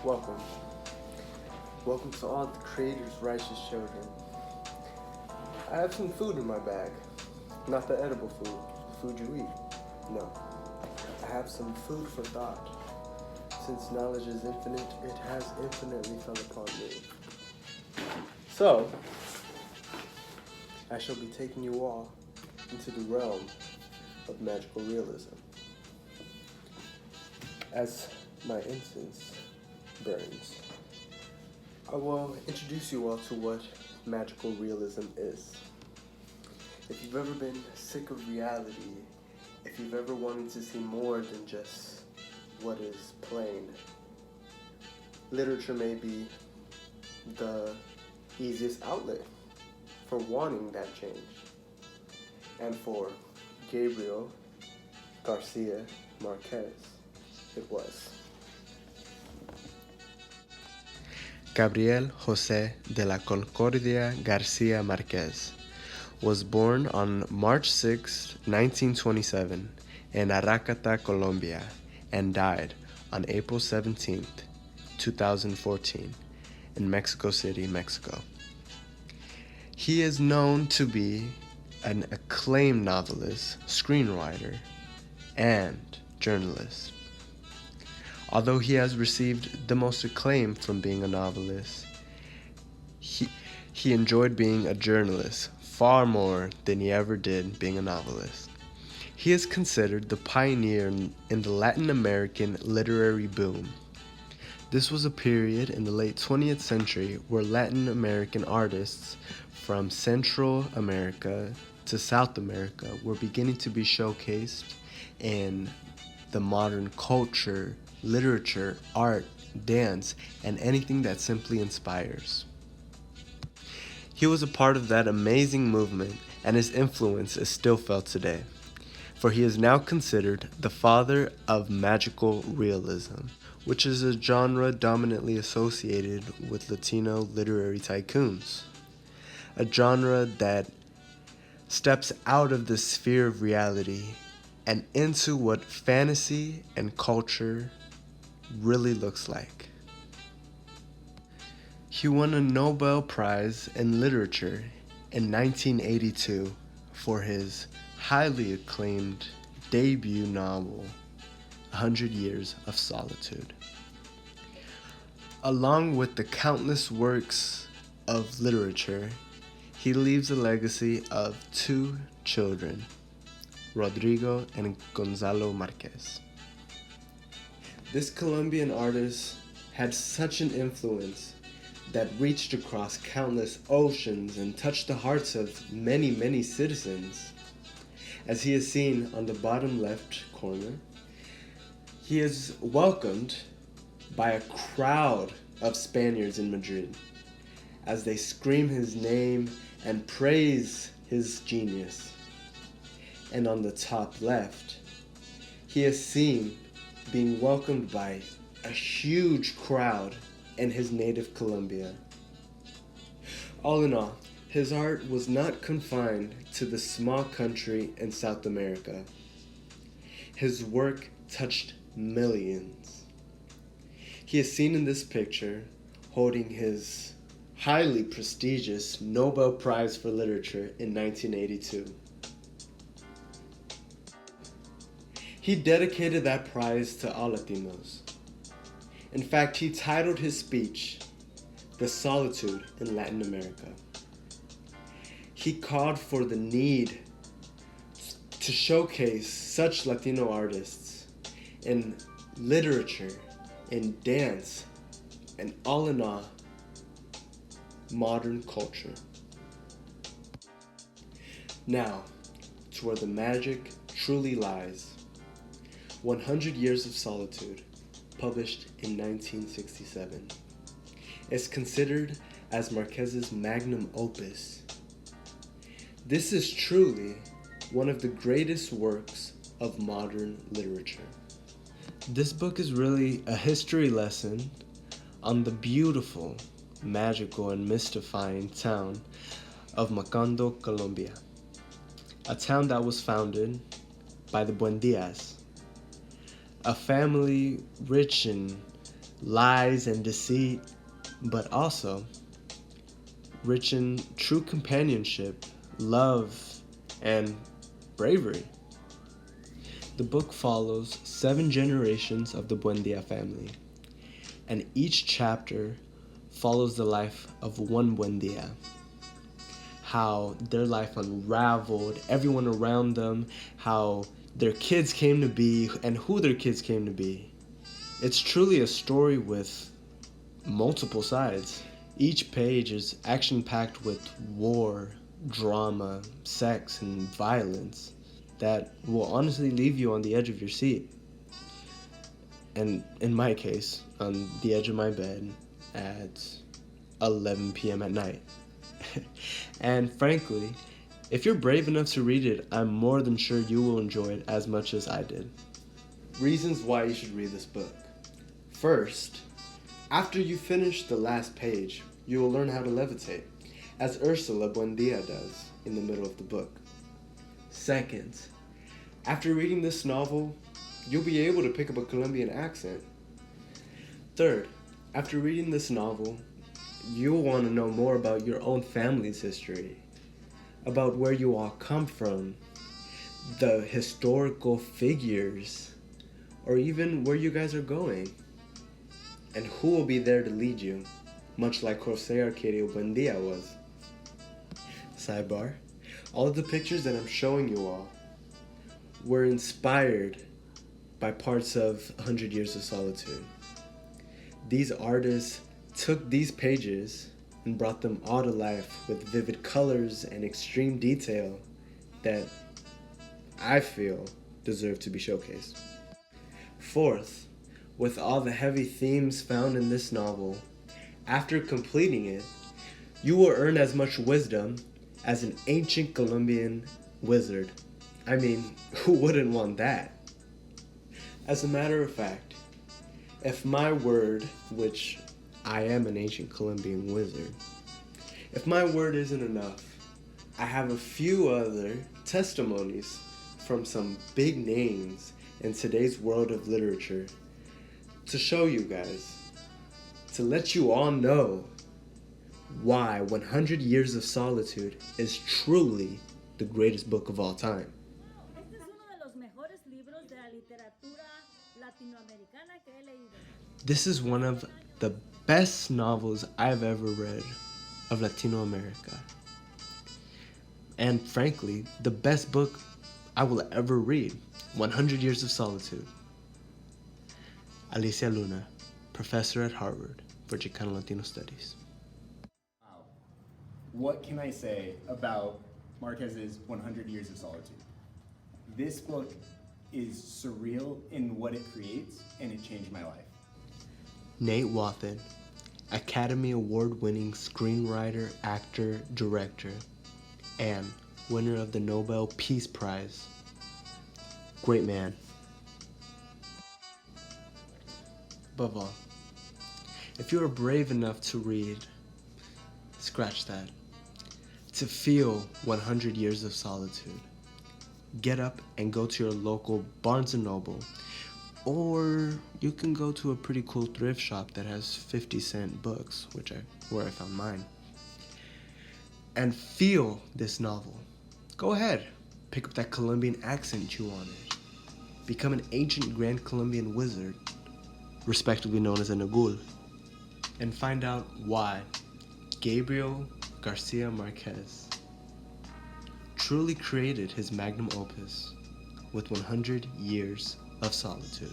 Welcome. Welcome to all the creators, righteous children. I have some food in my bag. Not the edible food, food you eat. No. I have some food for thought. Since knowledge is infinite, it has infinitely fell upon me. So, I shall be taking you all into the realm of magical realism. As my incense burns, I will introduce you all to what magical realism is. If you've ever been sick of reality, if you've ever wanted to see more than just what is plain, literature may be the easiest outlet for wanting that change. And for Gabriel Garcia Marquez, it was. Gabriel José de la Concordia Garcia Marquez was born on March 6, 1927, in Aracata, Colombia, and died on April 17, 2014, in Mexico City, Mexico. He is known to be an acclaimed novelist, screenwriter, and journalist. Although he has received the most acclaim from being a novelist, he enjoyed being a journalist far more than he ever did being a novelist. He is considered the pioneer in the Latin American literary boom. This was a period in the late 20th century where Latin American artists from Central America to South America were beginning to be showcased in the modern culture, literature, art, dance, and anything that simply inspires. He was a part of that amazing movement, and his influence is still felt today, for he is now considered the father of magical realism, which is a genre dominantly associated with Latino literary tycoons. A genre that steps out of the sphere of reality and into what fantasy and culture really looks like. He won a Nobel Prize in Literature in 1982 for his highly acclaimed debut novel, 100 Years of Solitude. Along with the countless works of literature, he leaves a legacy of two children, Rodrigo and Gonzalo Marquez. This Colombian artist had such an influence that reached across countless oceans and touched the hearts of many, many citizens. As he is seen on the bottom left corner, he is welcomed by a crowd of Spaniards in Madrid as they scream his name and praise his genius. And on the top left, he is seen being welcomed by a huge crowd in his native Colombia. All in all, his art was not confined to the small country in South America. His work touched millions. He is seen in this picture holding his highly prestigious Nobel Prize for Literature in 1982. He dedicated that prize to all Latinos. In fact, he titled his speech, "The Solitude in Latin America." He called for the need to showcase such Latino artists in literature, in dance, and all in all, modern culture. Now, to where the magic truly lies. 100 Years of Solitude, published in 1967, is considered as Marquez's magnum opus. This is truly one of the greatest works of modern literature. This book is really a history lesson on the beautiful, magical, and mystifying town of Macondo, Colombia, a town that was founded by the Buendias, a family rich in lies and deceit, but also rich in true companionship, love, and bravery. The book follows 7 generations of the Buendia family, and each chapter follows the life of one Buendia. How their life unraveled, everyone around them, how their kids came to be, and who their kids came to be. It's truly a story with multiple sides. Each page is action-packed with war, drama, sex, and violence that will honestly leave you on the edge of your seat. And in my case, on the edge of my bed at 11 p.m. at night. And frankly, if you're brave enough to read it, I'm more than sure you will enjoy it as much as I did. Reasons why you should read this book. First, after you finish the last page, you will learn how to levitate, as Ursula Buendia does in the middle of the book. Second, after reading this novel, you'll be able to pick up a Colombian accent. Third, after reading this novel, you'll want to know more about your own family's history, about where you all come from, the historical figures, or even where you guys are going, and who will be there to lead you, much like Jose Arcadio Buendia was. Sidebar, all of the pictures that I'm showing you all were inspired by parts of 100 Years of Solitude. These artists took these pages and brought them all to life with vivid colors and extreme detail that I feel deserve to be showcased. Fourth, with all the heavy themes found in this novel, after completing it, you will earn as much wisdom as an ancient Colombian wizard. I mean, who wouldn't want that? As a matter of fact, if my word, which I am an ancient Colombian wizard, if my word isn't enough, I have a few other testimonies from some big names in today's world of literature to show you guys, to let you all know why 100 Years of Solitude is truly the greatest book of all time. Este es uno de los mejores libros de la literatura latinoamericana que he leído. This is one of the best novels I've ever read of Latino America. And frankly, the best book I will ever read, 100 Years of Solitude. Alicia Luna, professor at Harvard for Chicano Latino Studies. Wow. What can I say about Marquez's 100 Years of Solitude? This book is surreal in what it creates, and it changed my life. Nate Wathen, Academy Award-winning screenwriter, actor, director, and winner of the Nobel Peace Prize. Great man. Above all, if you are brave enough to read, scratch that, to feel 100 Years of Solitude, get up and go to your local Barnes & Noble, or you can go to a pretty cool thrift shop that has 50-cent books, where I found mine, and feel this novel. Go ahead, pick up that Colombian accent you wanted, become an ancient Grand Colombian wizard, respectively known as a Nagul, and find out why Gabriel Garcia Marquez truly created his magnum opus with 100 Years of Solitude.